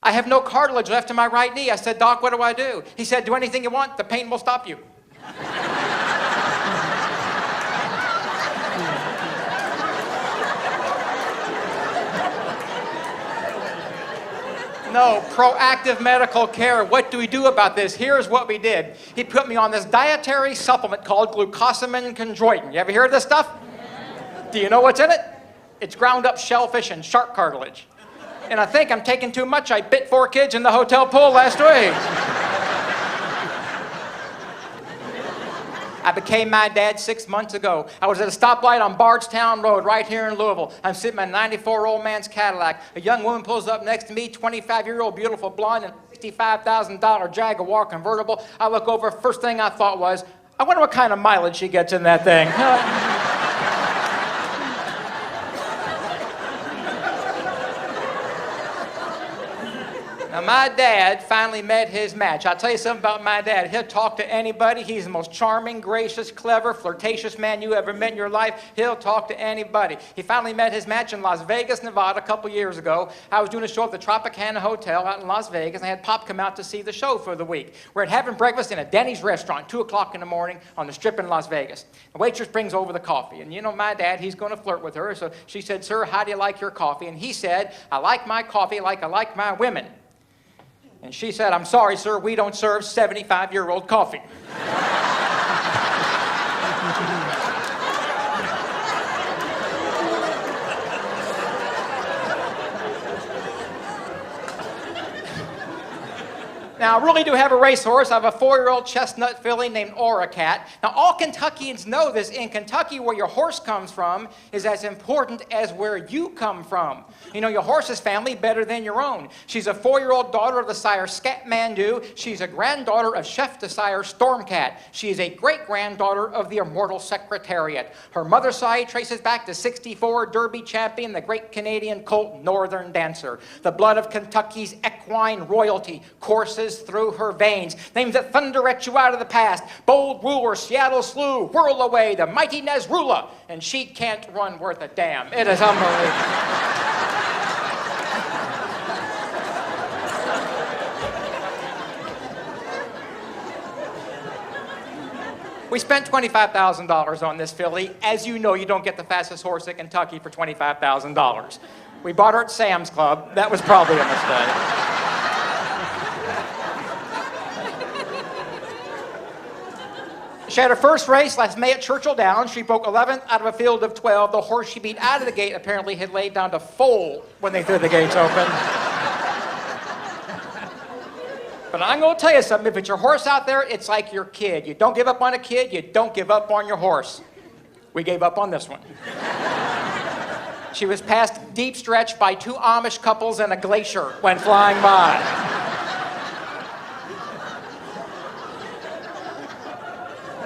I have no cartilage left in my right knee. I said, Doc, what do I do? He said, do anything you want. The pain will stop you. No, proactive medical care. What do we do about this? Here's what we did. He put me on this dietary supplement called glucosamine chondroitin. You ever hear of this stuff? Do you know what's in it? It's ground up shellfish and shark cartilage. And I think I'm taking too much. I bit 4 kids in the hotel pool last week. I became my dad 6 months ago. I was at a stoplight on Bardstown Road right here in Louisville. I'm sitting in my 94-year-old man's Cadillac. A young woman pulls up next to me, 25-year-old beautiful blonde and $65,000 Jaguar convertible. I look over, first thing I thought was, I wonder what kind of mileage she gets in that thing. Now, my dad finally met his match. I'll tell you something about my dad. He'll talk to anybody. He's the most charming, gracious, clever, flirtatious man you ever met in your life. He'll talk to anybody. He finally met his match in Las Vegas, Nevada, a couple years ago. I was doing a show at the Tropicana Hotel out in Las Vegas, and I had Pop come out to see the show for the week. We're at having breakfast in a Denny's restaurant, 2 o'clock in the morning on the Strip in Las Vegas. The waitress brings over the coffee, and you know my dad, he's going to flirt with her, so she said, sir, how do you like your coffee? And he said, I like my coffee like I like my women. And she said, I'm sorry, sir, we don't serve 75-year-old coffee. Now, I really do have a racehorse. I have a 4-year-old chestnut filly named Cat. Now, all Kentuckians know this. In Kentucky, where your horse comes from is as important as where you come from. You know your horse's family better than your own. She's a 4-year-old daughter of the sire Scatmandu. She's a granddaughter of Chef de Sire Stormcat. She is a great-granddaughter of the Immortal Secretariat. Her mother's side traces back to 64 Derby champion, the great Canadian colt Northern Dancer. The blood of Kentucky's equine royalty courses through her veins. Names that thunder at you out of the past. Bold ruler, Seattle Slew, Whirl Away, the mighty Nesrula, and she can't run worth a damn. It is unbelievable. We spent $25,000 on this filly. As you know, you don't get the fastest horse in Kentucky for $25,000. We bought her at Sam's Club. That was probably a mistake. She had her first race last May at Churchill Downs. She broke 11th out of a field of 12. The horse she beat out of the gate apparently had laid down to foal when they threw the gates open. But I'm going to tell you something. If it's your horse out there, it's like your kid. You don't give up on a kid. You don't give up on your horse. We gave up on this one. She was passed deep stretch by 2 Amish couples and a glacier went flying by.